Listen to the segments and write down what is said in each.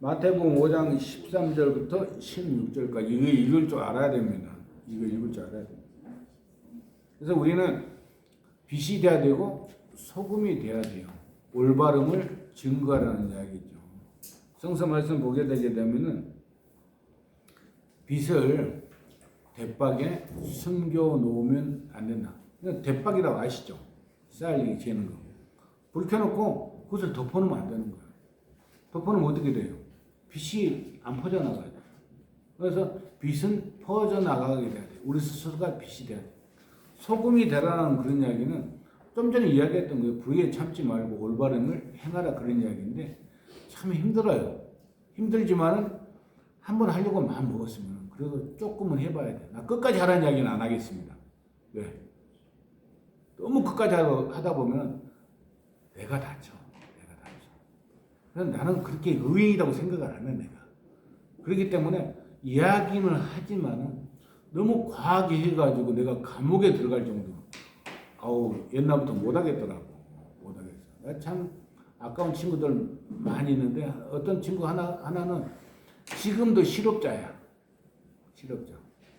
마태복음 5장 13절부터 16절까지 이거 읽을 줄 알아야 됩니다. 이거 읽을 줄 알아야 됩니다. 그래서 우리는 빛이 돼야 되고 소금이 돼야 돼요. 올바름을 증거하라는 이야기죠. 성서 말씀 보게 되게 되면은 빛을 대박에 숨겨 놓으면 안 된다. 대박이라고 아시죠? 쌀이 재는 거. 불 켜놓고 그것을 덮어놓으면 안 되는 거예요. 덮어놓으면 어떻게 돼요? 빛이 안 퍼져나가요. 그래서 빛은 퍼져나가게 돼야 돼요. 우리 스스로가 빛이 돼야 돼요. 소금이 되라는 그런 이야기는 좀 전에 이야기했던 거예요. 불의에 참지 말고 올바름을 행하라 그런 이야기인데 참 힘들어요. 힘들지만은 한번 하려고 마음 먹었으면 그래도 조금은 해봐야 돼. 나 끝까지 하라는 이야기는 안 하겠습니다. 왜? 너무 끝까지 하다 보면 내가 다쳐. 그래서 나는 그렇게 의인이라고 생각을 안 해, 내가. 그렇기 때문에 이야기는 하지만은 너무 과하게 해가지고 내가 감옥에 들어갈 정도로 옛날부터 못하겠더라고. 못하겠어. 참 아까운 친구들 많이 있는데 어떤 친구 하나는 지금도 실업자야. 실업자.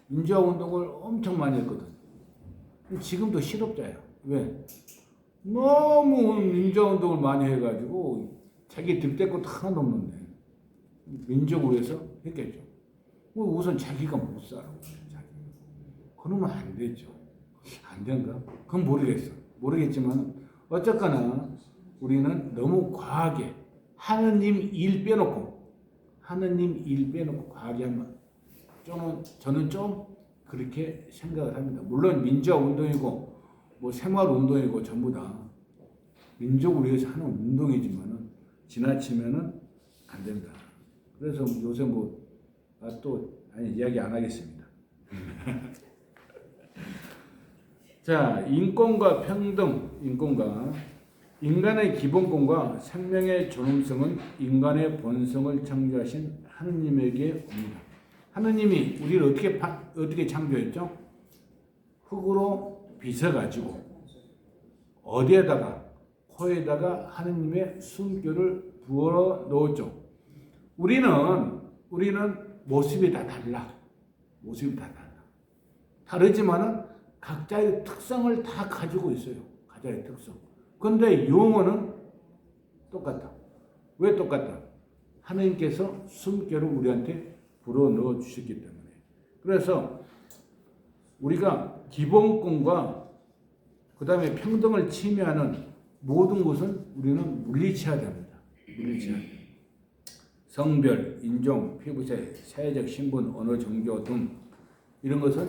민주화 운동을 엄청 많이 했거든. 지금도 실업자야. 왜? 너무 민주화 운동을 많이 해가지고 자기 득대 것도 하나도 없는데 민족을 위해서 했겠죠. 우선 자기가 못 살아. 그러면 안 되죠. 안 된가? 그건 모르겠지만 어쨌거나 우리는 너무 과하게 하느님 일 빼놓고 과하게 하면 저는 좀 그렇게 생각을 합니다. 물론 민주화 운동이고 뭐 생활 운동이고 전부 다 민족을 위해서 하는 운동이지만은 지나치면은 안 된다. 그래서 요새 이야기 안 하겠습니다. 자, 인권과 평등, 인간의 기본권과 생명의 존엄성은 인간의 본성을 창조하신 하느님에게 옵니다. 하느님이 우리를 어떻게 창조했죠? 흙으로 빚어가지고 어디에다가 코에다가 하느님의 숨결을 부어 넣었죠. 우리는 모습이 다 달라. 다르지만은 각자의 특성을 다 가지고 있어요. 각자의 특성. 그런데 용어는 똑같다. 왜 똑같다? 하느님께서 숨결을 우리한테 불어 넣어 주셨기 때문에. 그래서 우리가 기본권과 그 다음에 평등을 침해하는 모든 것은 우리는 물리쳐야 됩니다. 성별, 인종, 피부색, 사회적 신분, 언어, 종교 등 이런 것은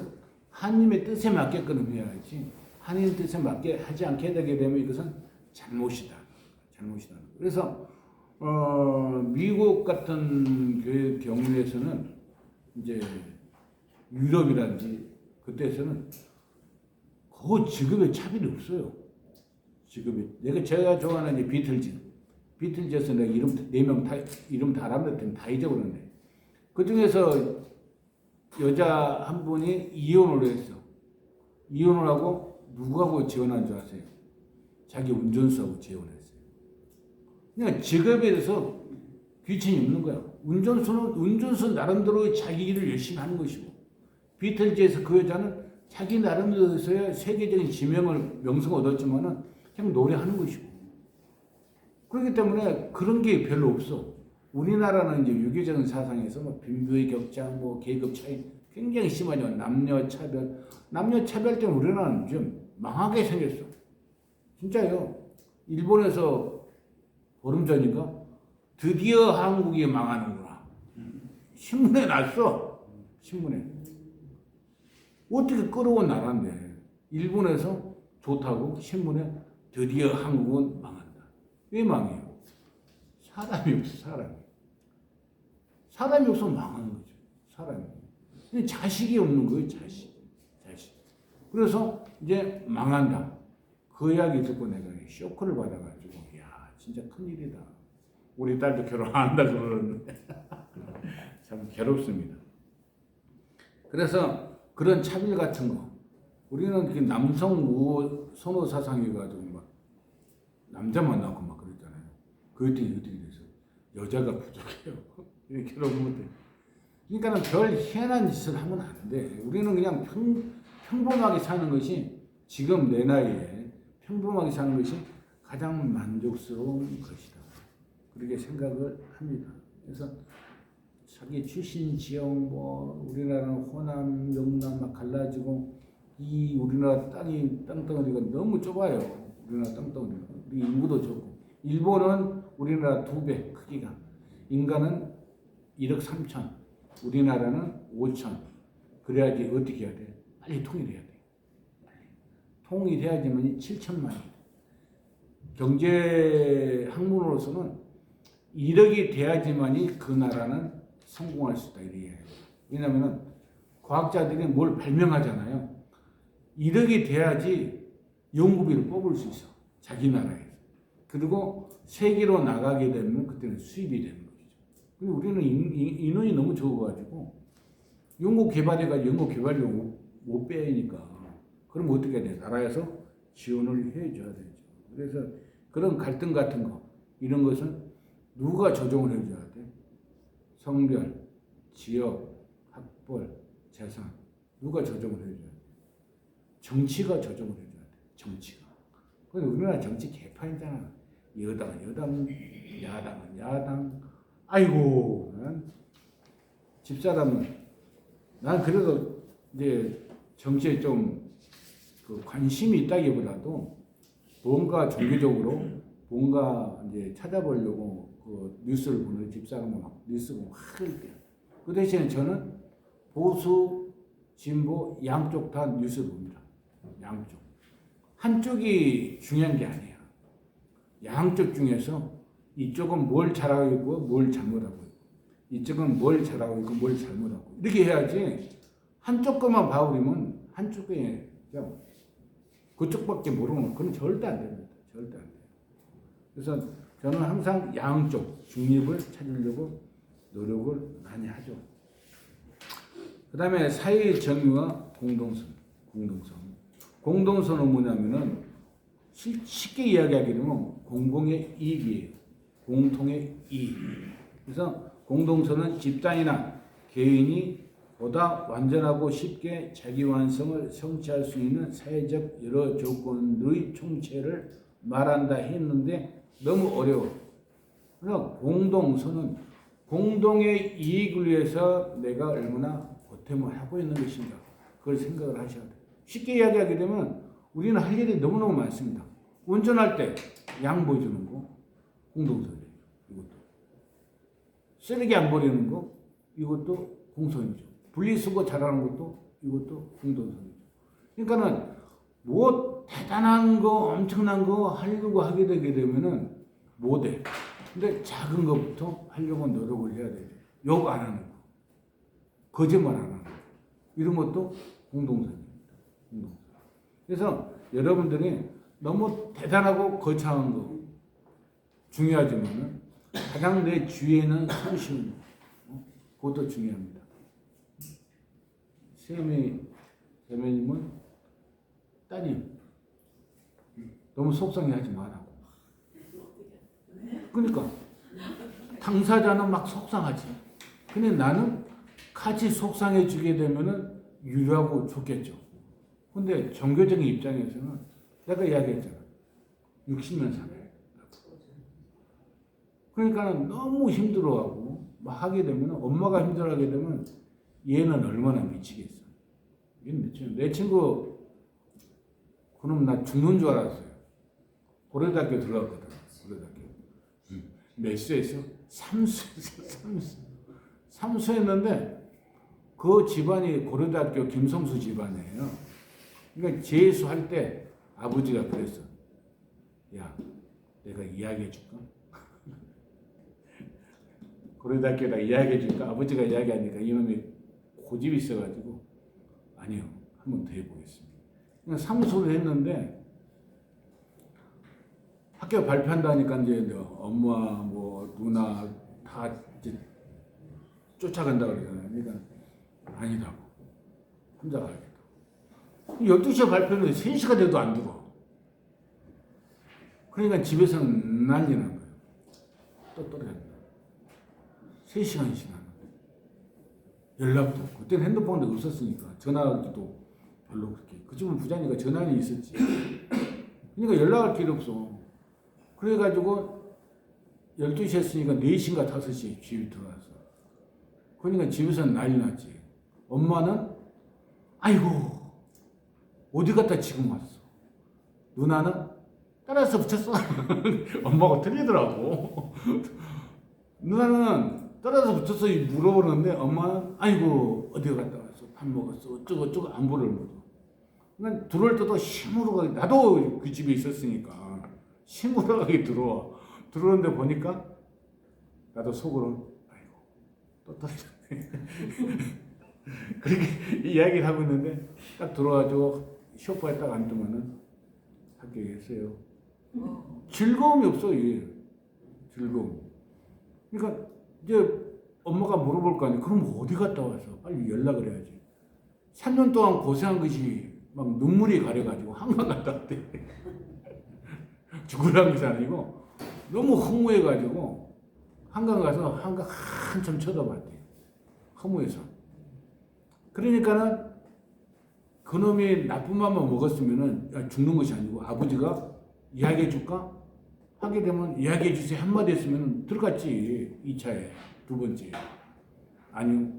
하나님의 뜻에 맞게끔 해야지 하나님의 뜻에 맞게 하지 않게 되게 되면 이것은 잘못이다. 그래서 미국 같은 교회 경우에서는 이제 유럽이라든지 그때에서는 그 직업에 차별이 없어요. 제가 좋아하는 이제 비틀즈에서 내가 이름 다 알아봤더니 다 잊어버렸네. 그 중에서 여자 한 분이 이혼을 했어. 이혼을 하고 누구하고 지원한 줄 아세요? 자기 운전수하고 지원했어요. 그러니까 직업에 대해서 귀천이 없는 거야. 운전수 나름대로 자기 일을 열심히 하는 것이고, 비틀즈에서 그 여자는 자기 나름대로서의 세계적인 명성을 얻었지만은 그냥 노래하는 것이고. 그렇기 때문에 그런 게 별로 없어. 우리나라는 이제 유교적인 사상에서 빈부의 격차, 계급 차이 굉장히 심하죠. 남녀 차별 때문에 우리나라는 좀 망하게 생겼어. 진짜요. 일본에서 보름 전인가 드디어 한국이 망하는구나. 신문에 났어. 어떻게 끌어온 나라인데 일본에서 좋다고 신문에 드디어 한국은 망한다. 왜 망해요? 사람이 없어 망하는 거죠. 자식이 없는 거예요. 자식. 그래서 이제 망한다. 그 이야기 듣고 내가 쇼크를 받아가지고 진짜 큰일이다. 우리 딸도 결혼 안 한다 그러는데 참 괴롭습니다. 그래서 그런 차별 같은 거 우리는 남성 우호 선호 사상이 가지고 막 남자만 낳고 막 그랬잖아요. 그랬더니 어떻게 됐어요? 여자가 부족해요. 이렇게 보면 돼. 그러니까는 별 희한한 짓을 하면 안 돼. 우리는 그냥 평범하게 사는 것이 지금 내 나이에 평범하게 사는 것이 가장 만족스러운 것이다. 그렇게 생각을 합니다. 그래서 자기 출신 지역 뭐 우리나라는 호남, 영남 막 갈라지고 이 우리나라 땅덩어리가 너무 좁아요. 우리나라 땅덩어리가. 우리 인구도 적고 일본은 우리나라 2배 크기가. 인간은 1억 3천, 우리나라는 5천. 그래야지 어떻게 해야 돼? 빨리 통일해야 돼. 통일해야지만 7천만이. 경제 학문으로서는 1억이 돼야지만이 그 나라는 성공할 수 있다 이래요. 왜냐하면 과학자들이 뭘 발명하잖아요. 1억이 돼야지 연구비를 뽑을 수 있어. 자기 나라에. 그리고 세계로 나가게 되면 그때는 수입이 되는 거죠. 근데 우리는 인원이 너무 적어가지고 연구 개발해가지고 연구 개발료 못 빼니까 그럼 어떻게 해야 돼? 나라에서 지원을 해줘야 되죠. 그래서 그런 갈등 같은 거 이런 것은 누가 조정을 해줘야 돼? 성별, 지역, 학벌, 재산 누가 조정을 해줘야 돼? 정치가 조정을 해줘야 돼. 정치가. 근데 우리나라 정치 개판이잖아. 여당은 여당, 야당은 야당. 아이고, 집사람은 난 그래도 이제 정치에 좀 그 관심이 있다기보다도 뭔가 종교적으로 뭔가 이제 찾아보려고 그 뉴스를 보는 집사람은 막 뉴스 보고 막 그럴게요. 그 대신에 저는 보수, 진보 양쪽 다 뉴스를 봅니다. 양쪽. 한쪽이 중요한 게 아니에요. 양쪽 중에서 이쪽은 뭘 잘하고 있고 뭘 잘못하고 있고 이쪽은 뭘 잘하고 있고 뭘 잘못하고 이렇게 해야지 한쪽 것만 봐버리면 한쪽에 그냥 그쪽밖에 모르는 그건 절대 안 됩니다. 절대 안 돼요. 그래서 저는 항상 양쪽 중립을 찾으려고 노력을 많이 하죠. 그 다음에 사회의 정의와 공동선. 공동선은 뭐냐면은 쉽게 이야기하게 되면 공공의 이익이에요. 공통의 이익. 그래서 공동선은 집단이나 개인이 보다 완전하고 쉽게 자기 완성을 성취할 수 있는 사회적 여러 조건의 총체를 말한다 했는데 너무 어려워. 그래서 공동선은 공동의 이익을 위해서 내가 얼마나 보탬을 하고 있는 것인가 그걸 생각을 하셔야 돼요. 쉽게 이야기하게 되면 우리는 할 일이 너무너무 많습니다. 운전할 때 양보해주는 거 공동선이에요. 이것도 쓰레기 안 버리는 거 이것도 공선이죠. 분리수거 잘하는 것도 이것도 공동선이죠. 그러니까는 뭐 대단한 거 엄청난 거 하려고 하게 되게 되면은 못해. 근데 작은 것부터 하려고 노력을 해야 되죠. 욕 안 하는 거, 거짓말 안 하는 거 이런 것도 공동선입니다. 공동선. 그래서 여러분들이 너무 대단하고 거창한 거 중요하지만은 가장 내 주위에는 손쉬운 거 그것도 중요합니다. 세매님은 따님 너무 속상해하지 말라고. 그러니까 당사자는 막 속상하지. 근데 나는 같이 속상해지게 되면은 유리하고 좋겠죠. 근데 종교적인 입장에서는 내가 이야기했잖아. 60년 사네. 그러니까 너무 힘들어하고 막 하게 되면 엄마가 힘들어하게 되면 얘는 얼마나 미치겠어. 얘는 미치겠어. 내 친구 그놈 나 죽는 줄 알았어요. 고려대학교 들어갔거든. 고려대학교. 몇 수했어? 3수. 3수 했는데 그 집안이 고려대학교 김성수 집안이에요. 그러니까 재수할 때 아버지가 그랬어. 야, 내가 이야기해 줄까? 고려대학교에다 이야기해 줄까? 아버지가 이야기하니까 이놈이 고집이 있어가지고 아니요, 한번 더 해보겠습니다. 그냥 삼수를 했는데 학교 발표한다니까 이제 엄마 뭐 누나 다 이제 쫓아간다 그러잖아요. 그러니까 아니라고 혼자 가야겠다. 12시에 발표는 3시가 돼도 안 들어. 그러니까 집에서는 난리 난 거예요. 또 떨어졌다. 3시간씩 하는데 연락도 없고 그때는 핸드폰도 없었으니까 전화하기도 별로 그렇게 그 집은 부자니까 전화는 있었지. 그러니까 연락할 필요 없어. 그래가지고 12시 했으니까 4시인가 5시에 집에 들어와서 그러니까 집에서는 난리 났지. 엄마는 아이고 어디 갔다 지금 왔어. 누나는 따라서 붙였어. 엄마가 틀리더라고. 누나는 따라서 붙였어 물어보는데 엄마는 아이고 어디 갔다 왔어. 밥 먹었어. 어쩌고 안부를 물어. 그러니까 들어올 때도 시무룩하게 나도 그 집에 있었으니까 시무룩하게 들어와. 들어오는데 보니까 나도 속으로 아이고 또 떨어졌네. 그렇게 이야기를 하고 있는데 딱 들어와가지고 소파에 딱 앉으면은 합격했어요. 즐거움이 없어 이게 즐거움. 그러니까 이제 엄마가 물어볼 거 아니야. 그럼 어디 갔다 와서 빨리 연락을 해야지. 3년 동안 고생한 것이 막 눈물이 가려가지고 한강 갔다 왔대. 죽으라는 것이 아니고 너무 허무해가지고 한강 가서 한강 한참 쳐다봤대. 허무해서. 그러니까는 그놈이 나쁜 맘만 먹었으면은 죽는 것이 아니고 아버지가 이야기해 줄까? 하게 되면 이야기해 주세요 한마디 했으면 들어갔지. 2차에 두 번째 아니요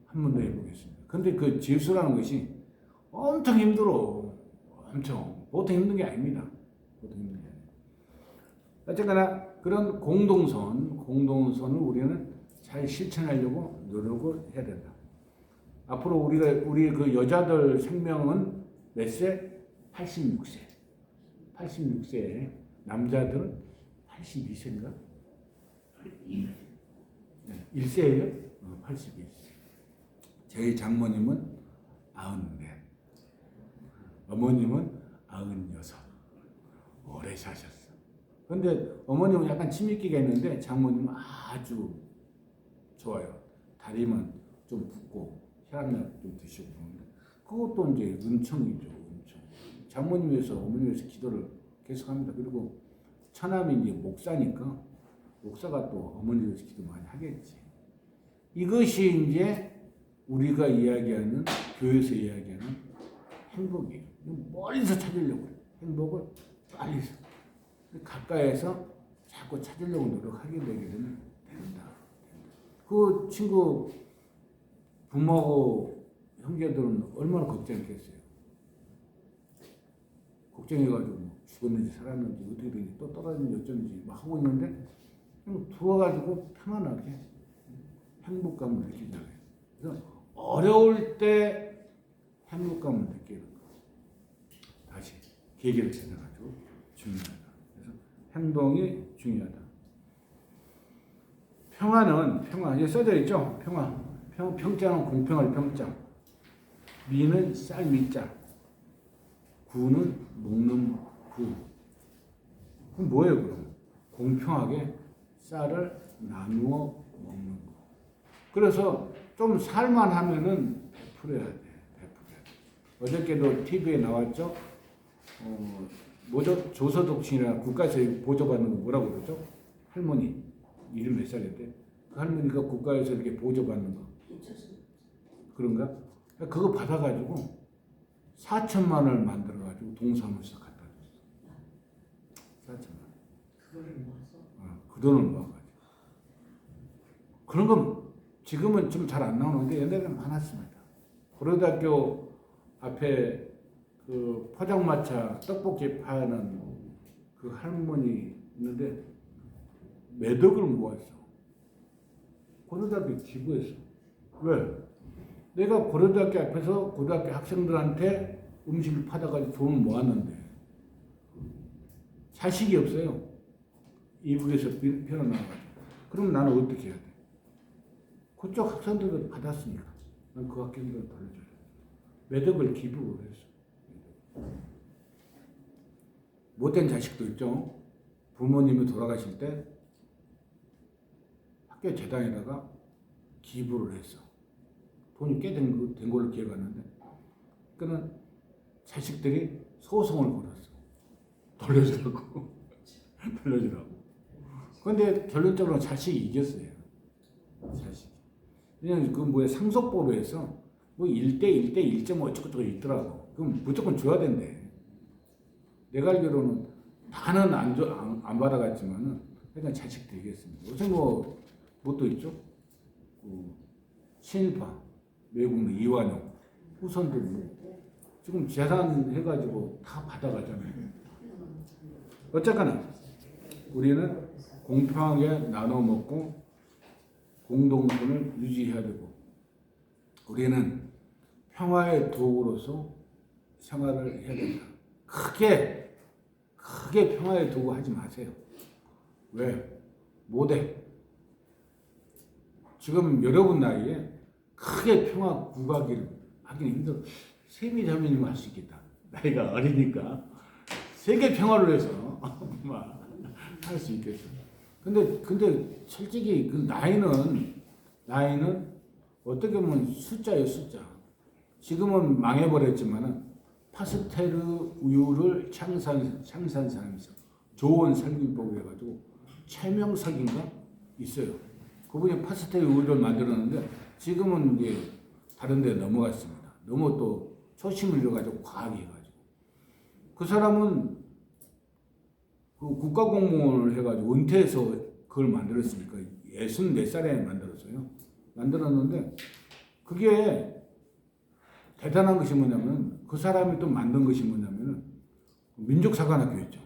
한 번 더 해보겠습니다. 근데 그 재수라는 것이 엄청 힘들어. 엄청 보통 힘든 게 아닙니다. 보통 힘든 게 아니에요. 어쨌거나 그런 공동선을 우리는 잘 실천하려고 노력을 해야 된다. 앞으로 우리 그 여자들 생명은 몇 세? 86세. 86세. 남자들은 82세인가? 1세예요? 81세. 저희 장모님은 94. 어머님은 96. 오래 사셨어. 근데 어머님은 약간 침입기가 있는데 장모님은 아주 좋아요. 다리만 좀 붓고 혈압약 좀 드시고 그러는데 그것도 이제 은총이죠. 은총. 장모님 위해서 어머니 위해서 기도를 계속합니다. 그리고 처남이 이제 목사니까 목사가 또 어머니 위해서 기도 많이 하겠지. 이것이 이제 우리가 이야기하는 교회에서 이야기하는 행복이에요. 멀리서 찾으려고 해요. 행복을 빨리서 가까이에서 자꾸 찾으려고 노력하게 되게 되면 된다. 그 친구 부모하고 형제들은 얼마나 걱정했겠어요. 걱정해가지고 뭐 죽었는지 살았는지 어떻게 되는지 또 떨어졌는지 어쩐지 막 하고 있는데 그냥 들어와가지고 편안하게 행복감을 느끼잖아요. 그래서 어려울 때 행복감을 느끼는 거. 다시 계기를 찾아가지고 중요하다. 그래서 행동이 중요하다. 평화는 여기 써져 있죠. 평자는 공평할 평자. 미는 쌀 미자. 구는 먹는 구. 그럼 뭐예요 그럼? 공평하게 쌀을 나누어 먹는 거. 그래서 좀 살만하면은 베풀어야 돼. 어저께도 TV에 나왔죠. 뭐죠? 조서독신이나 국가에서 보조받는 거 뭐라고 그러죠? 할머니 이름 몇 살인데 그 할머니가 국가에서 이렇게 보조받는 거 그런가? 그거 받아가지고 4천만 원을 만들어가지고 동사무소 갖다 줬어. 4천만 원. 그거를 모아서? 그 돈을 모아가지고. 그런 건 지금은 좀 잘 안 나오는데 옛날에는 많았습니다. 고려대학교 앞에 그 포장마차 떡볶이 파는 그 할머니 있는데 몇 억을 모았어. 고려대학교 기부했어. 왜? 내가 고려대학교 앞에서 고등학교 학생들한테 음식을 팔아가지고 돈을 모았는데 자식이 없어요. 이북에서 피어나가지고. 그럼 나는 어떻게 해야 돼? 그쪽 학생들도 받았으니까 난 그 학생들을 돌려줘야 돼. 몇 억을 기부를 했어. 못된 자식도 있죠. 부모님이 돌아가실 때 학교 재단에다가 기부를 했어. 돈이 꽤 된 걸로 기억하는데 그는 자식들이 소송을 걸었어. 돌려주라고. 그런데 결론적으로 자식이 이겼어요. 자식이. 그냥 그 뭐야 상속법에서 뭐 1대 1대 1.5 어쩌고저쩌고 있더라고. 그럼 무조건 줘야 된대. 내가 알기로는 다는 안 받아갔지만은 일단 자식 되겠습니다. 요새 또 있죠? 친일파, 외국 이완용, 후손들 지금 재산 해가지고 다 받아가잖아요. 어쨌거나 우리는 공평하게 나눠 먹고 공동선을 유지해야 되고 우리는 평화의 도구로서 생활을 해야 된다. 크게 평화의 도구 하지 마세요. 왜? 못해. 지금 여러분 나이에 크게 평화 구가기를 하기는 힘들어. 세미자매님은 할 수 있겠다. 나이가 어리니까 세계 평화를 위해서 할 수 있겠어. 근데 솔직히 그 나이는 어떻게 보면 숫자예요, 숫자. 지금은 망해버렸지만은 파스텔 우유를 창산 사람이 있어. 조원 살균법을 해가지고 최명석인가 있어요. 그분이 파스텔 우유를 만들었는데 지금은 이제 다른 데 넘어갔습니다. 너무 또 초심을 잃어가지고 과하게 해가지고 그 사람은 그 국가공무원을 해가지고 은퇴해서 그걸 만들었으니까 64살에 만들었어요. 만들었는데 그게 대단한 것이 뭐냐면 그 사람이 또 만든 것이 뭐냐면은 민족사관학교였죠.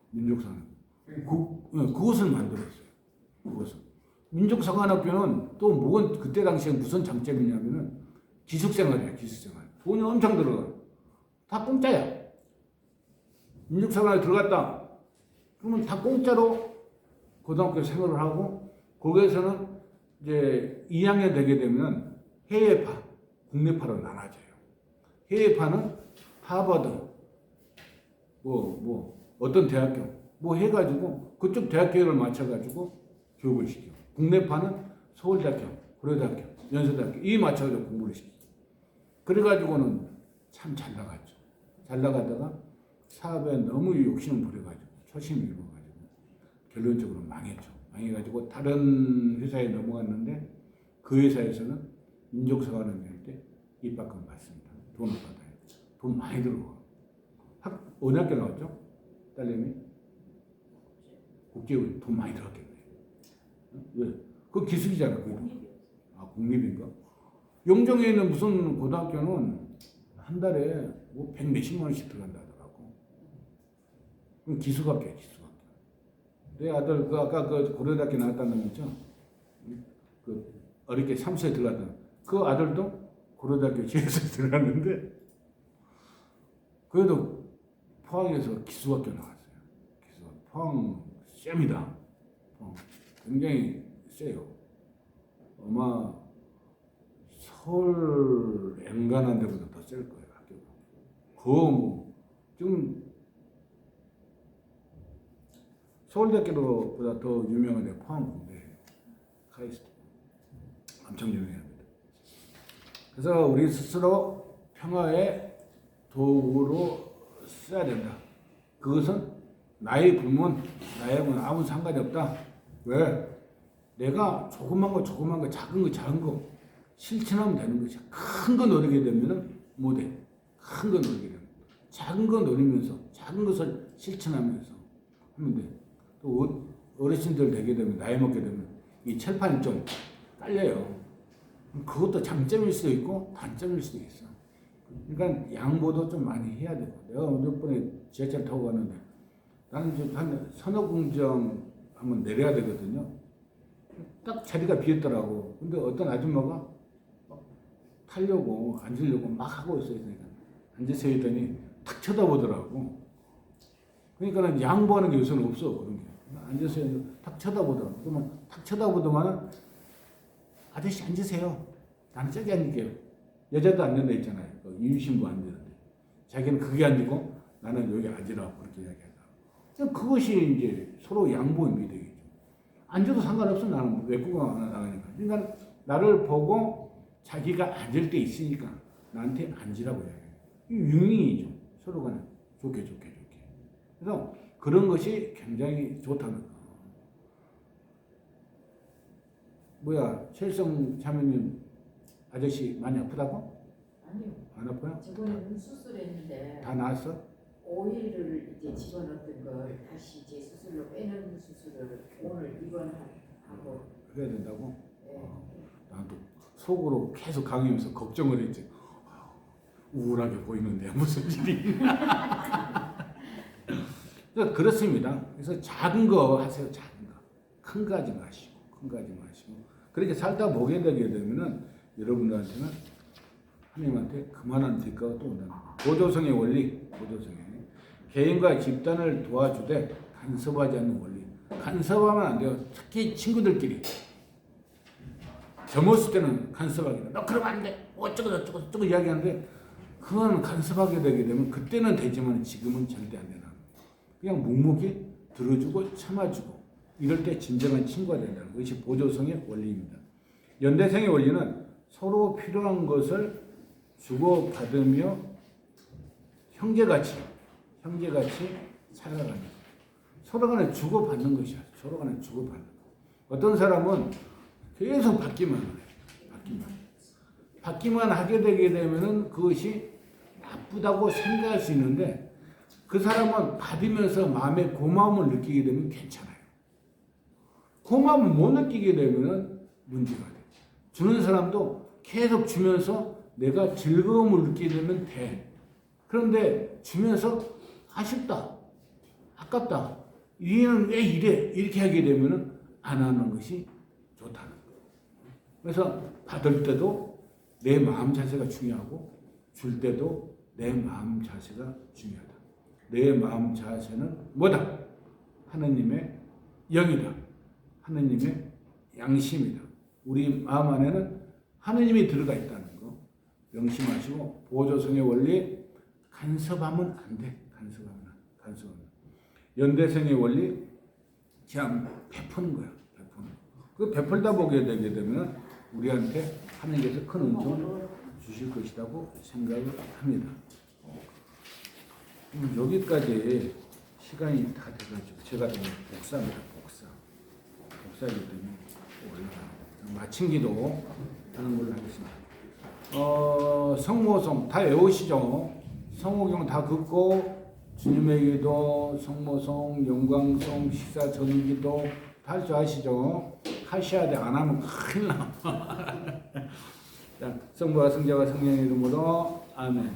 민족사관학교. 그것을 만들었어요. 그것을. 민족사관학교는 또 뭐가 그때 당시에 무슨 장점이냐면은 기숙생활이야, 기숙생활. 돈이 엄청 들어가. 다 공짜야. 민족사관에 들어갔다. 그러면 다 공짜로 고등학교 생활을 하고 거기에서는 이제 2학년 되게 되면 해외파, 국내파로 나눠져요. 해외파는 하버드, 어떤 대학교, 해가지고 그쪽 대학교를 맞춰가지고 교육을 시켜. 국내파는 서울대학교, 고려대학교, 연세대학교 이 맞춰가지고 공부를 시켜. 그래가지고는 참 잘 나갔죠. 잘 나가다가 사업에 너무 욕심을 부려가지고 초심을 잃어가지고 결론적으로 망했죠. 망해가지고 다른 회사에 넘어갔는데 그 회사에서는 민족사관을 낼 때 입학금 받습니다. 돈을 받아요. 돈 많이 들어가. 어느 학교 나왔죠? 딸내미? 국제원 돈 많이 들어갔겠네. 왜? 그 기숙이잖아. 국립인가? 영종에 있는 무슨 고등학교는 한 달에 100몇십만 원씩 들어간다 하더라고. 그럼 기숙학교야, 기숙학교. 내 아들, 아까 고려대학교 나왔다는 놈 있죠? 어렵게 사무소에 들어갔던 그 아들도 고려대학교 지에서 들어갔는데, 그래도 포항에서 기숙학교 나왔어요. 포항 셉니다. 굉장히 세요. 아마 서울 엔간한 데보다 더 셀 거예요, 학교가. 지금 서울대학교보다 더 유명한 데 포항공대, 카이스트. 엄청 유명합니다. 그래서 우리 스스로 평화의 도구로 써야 된다. 그것은 나의 부모는 나하고는 아무 상관이 없다. 왜? 내가 조그만 거 작은 거 실천하면 되는 것이야. 큰 거 노리게 되면 못해. 큰 거 노리게 되면 작은 거 노리면서 작은 것을 실천하면서 하면 돼. 또 어르신들 되게 되면 나이 먹게 되면 이 철판이 좀 깔려요. 그것도 장점일 수도 있고 단점일 수도 있어. 그러니까 양보도 좀 많이 해야 되고. 내가 몇 번에 지하철 타고 가는데 나는 좀 한 선호공정 한번 내려야 되거든요. 딱 자리가 비었더라고. 근데 어떤 아줌마가 타려고 앉으려고 막 하고 있어요. 그러니까 앉으세요 했더니 탁 쳐다보더라고. 그러니까 양보하는 게 요새는 없어. 그런 게. 앉으세요. 탁 쳐다보더라고. 그러면 탁 쳐다보더만 아저씨 앉으세요. 나는 저기 앉을게요. 여자도 앉는다 있잖아요. 임신부 앉는데. 자기는 그게 앉고 나는 여기 앉으라고 그렇게 이야기하더라고. 그것이 이제 서로 양보의 미덕이죠. 앉아도 상관없어. 나는 외국어 나가니까. 그러니까 나를 보고 자기가 앉을 때 있으니까 나한테 앉으라고 이야기해요. 이 윈윈이죠. 서로 간에 좋게. 그래서 그런 것이 굉장히 좋다는 거. 최일성 자매님 아저씨 많이 아프다고? 아니요. 안 아파요? 저번에 눈 수술했는데 다 나았어? 오일을 이제 집어넣었던 걸 다시 이제 수술로 빼는 수술을 오늘 입원하고. 해야 된다고? 네. 나도 속으로 계속 강요해서 걱정을 했지. 우울하게 보이는데 무슨 일이 그러니까 그렇습니다. 그래서 작은 거 하세요. 작은 거. 큰 거 하지 마시고 그렇게 살다 보게 되게 되면은 여러분들한테는 하나님한테 그만한 대가가 또 온다는 거예요. 보조성의 원리, 개인과 집단을 도와주되 간섭하지 않는 원리. 간섭하면 안 돼요. 특히 친구들끼리. 젊었을 때는 간섭하게 돼. 너 그러면 안 돼. 어쩌고 이야기하는데 그건 간섭하게 되게 되면 그때는 되지만 지금은 절대 안 되나. 그냥 묵묵히 들어주고 참아주고 이럴 때 진정한 친구가 된다는 것이 보조성의 원리입니다. 연대성의 원리는 서로 필요한 것을 주고받으며 형제같이 살아가는 것. 서로 간에 주고받는 것이야. 서로 간에 주고받는 것. 어떤 사람은 계속 받기만 하게 되게 되면은 그것이 나쁘다고 생각할 수 있는데 그 사람은 받으면서 마음에 고마움을 느끼게 되면 괜찮아요. 고마움을 못 느끼게 되면은 문제가 돼. 주는 사람도 계속 주면서 내가 즐거움을 느끼게 되면 돼. 그런데 주면서 아쉽다, 아깝다. 얘는 왜 이래? 이렇게 하게 되면은 안 하는 것이 좋다는 거예요. 그래서 받을 때도 내 마음 자세가 중요하고 줄 때도 내 마음 자세가 중요하다. 내 마음 자세는 뭐다? 하느님의 영이다. 하느님의 양심이다. 우리 마음 안에는 하느님이 들어가 있다는 거 명심하시고 보조성의 원리 간섭하면 안 돼. 간섭하면. 연대성의 원리 그냥 베푸는 거야. 그 베풀다 보게 되게 되면 우리한테 하느님께서 큰 은총을 주실 것이라고 생각을 합니다. 여기까지 시간이 다 돼가지고 제가 좀 복사이기 때문에 올라가요. 마친 기도 하는 걸로 하겠습니다. 성모성 다 외우시죠? 성호경 다 긋고 주님의 기도, 성모성, 영광성, 식사 전기도 다 할 줄 아시죠? 하셔야 돼. 안 하면 큰일 나. 자, 성부와 성자와 성령의 이름으로 아멘.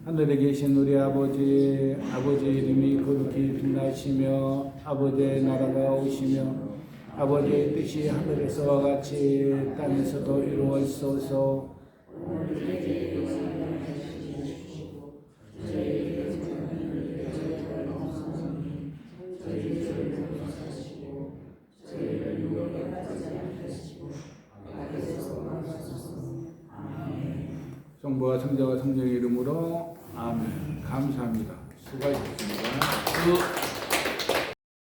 하늘에 계신 우리 아버지 이름이 거룩히 빛나시며 아버지의 나라가 오시며 아버지의 뜻이 하늘에서와 같이 땅에서도 이루어지소서. 성부와 성자와 성령의 이름으로 아멘. 감사합니다. 수고하셨습니다.